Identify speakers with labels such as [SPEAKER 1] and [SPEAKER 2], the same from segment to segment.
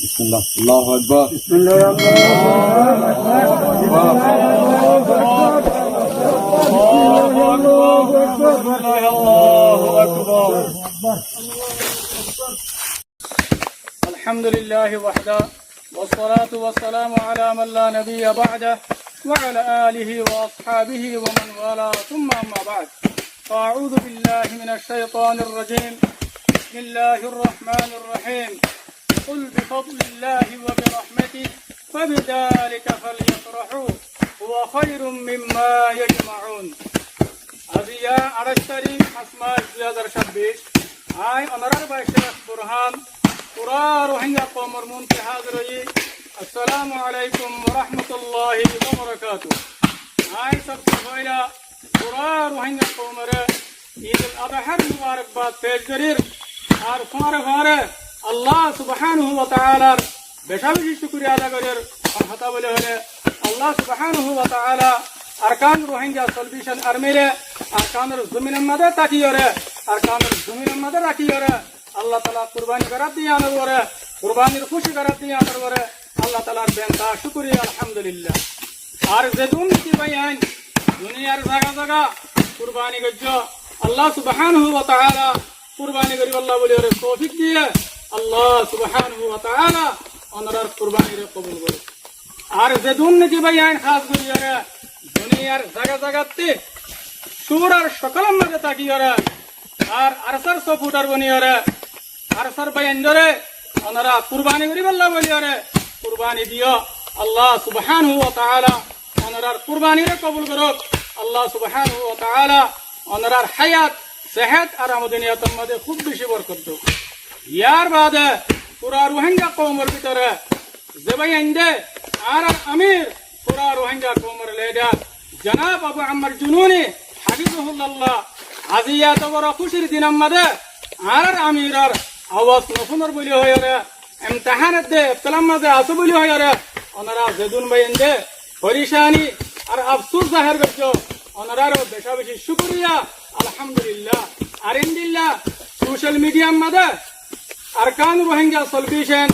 [SPEAKER 1] বিসমিল্লাহ আল্লাহু আকবার
[SPEAKER 2] বিসমিল্লাহির
[SPEAKER 3] الحمد لله وحده والصلاة والسلام على من لا نبي بعده وعلى آله وأصحابه ومن والاه ثم أما بعد فأعوذ بالله من الشيطان الرجيم بسم الله الرحمن الرحيم قل بفضل الله وبرحمته فبذلك فليفرحوا هو خير مما يجمعون أزياء عرشتري حسما 2026 آي أمرار باشرف برهان قرى روحنجا قومر منتي حاضري السلام عليكم ورحمة الله وبركاته آي سبت فايلة قرى روحنجا قومر عيد الأضحى المبارك بعد پیش گریر আর ফারে আল্লাহ সুবহানাহু ওয়া তাআলার বেশি শুকরিয়া আদা করার কথা বলে হলে আল্লাহ সুবহানাহু ওয়া তাআলা আরকান রোহিঙ্গা সলিউশন আর্মিরে আরকানের জমিনের মধ্যে তাকিয়রে আরকানের জমিনের মধ্যে রাখিয়রে আল্লাহ তাআলা কুরবানি করাত দিয়া নবরে কুরবানির খুশি করাত দিয়া নবরে আল্লাহ তাআলার বেনতা শুকরিয়া আলহামদুলিল্লাহ আর যে দুনিয়া বাইন দুনিয়ার জায়গা জায়গা কুরবানি গজ্জ আল্লাহ সুবহানাহু ওয়া তাআলা কুরবানি করি আল্লাহ বলে ওরে তৌফিক দিয়ে আল্লাহ সুবহানাহু ওয়া তাআলা ওনার কুরবানিরে কবুল করে আর যে দুনিয়া বাইন খাস করি ওরে দুনিয়ার জায়গা জায়গাতে সুর আর সকলের মধ্যে তাকিয়রে আর আরসার সফুটার বনিয়রে আরসার বাইন ধরে ওনারা কুরবানি করি আল্লাহ বলে ওরে কুরবানি দিও আল্লাহ সুবহানাহু ওয়া তাআলা ওনার কুরবানিরে কবুল করুক আল্লাহ সুবহানাহু ওয়া তাআলা ওনার হায়াত সেহত আর আমাদের নিয়তের মধ্যে খুব বেশি বরকত দাও ইয়ার বাদে পুরা রোহিঙ্গা কওমের ভিতরে জবাই আইন্দে আর আমির পুরা রোহিঙ্গা কওমের লিডার জনাব আবু আম্মার জুনুনি হাফিজাহুল্লাহ আজিয়া তো বড় খুশির দিন আমাদের আর আমিরার আওয়াজ নফুনর বলি হয় রে ইমতিহানত দে ইফতলাম মাঝে আসো বলি হয় রে ওনারা জেদুন বাইন্দে পরিশানি আর আফসোস জাহির করছো ওনারারও বেশা বেশি শুকরিয়া আলহামদুলিল্লাহ আরিন্দিল্লাহ সোশ্যাল মিডিয়ার মধ্যে আরকান রোহিঙ্গা সলিউশন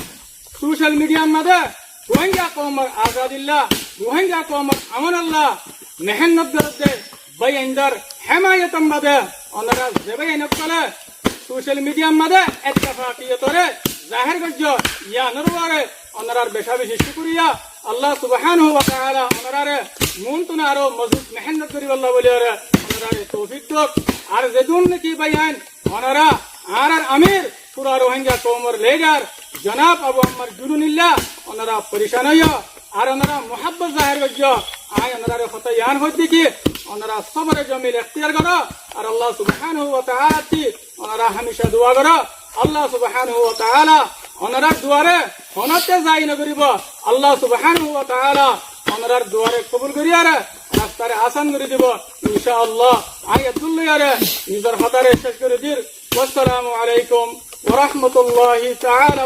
[SPEAKER 3] সোশ্যাল মিডিয়ার মধ্যে রোহিঙ্গা কওমের আজাদিল্লাহ রোহিঙ্গা কওমের আমানাল্লাহ মেহনত করতে বাইন্দর হিমায়তর মধ্যে ওনারা জবাইন করে সোশ্যাল মিডিয়ার মধ্যে ইত্তেফাকিয়তরে জাহির করছো ইয়া নরওয়ারে ওনারার বেশা বেশি শুকরিয়া আল্লাহ সুবহানাহু ওয়া তাআলা ওনারে মুনতুন আরো মজবুত মেহনত করি আল্লাহ বলে ওরে ওনারে তৌফিক দাও আর যেদুন কি বাইন ওনারা আর আমির পুরা রোহিঙ্গা কওমের লিডার জনাব আবু আম্মার জুনুনিল্লাহ ওনারা পরিশান হইয়া আর ওনারা মুহাব্বত জাহির করছো আয় ওনারে কথা ইয়ান হইতে কি ওনারা সবরে জমিল ইখতিয়ার করো আর আল্লাহ সুবহানাহু ওয়া তাআলা ওনারা হামেশা দোয়া করো আল্লাহ সুবহানাহু ওয়া তাআলা ওনারা দুয়ারে হনতে যাই না করিব আল্লাহ সুবহানাহু ওয়া তাআলা ওনার দুয়ারে কবুল করিয়ারে রাস্তারে আসান করে দিব ইনশাআল্লাহ আয়াতুল্লাহরে নিজের হাতারে শেষ করে দির আসসালামু আলাইকুম ওয়া রাহমাতুল্লাহি তাআলা।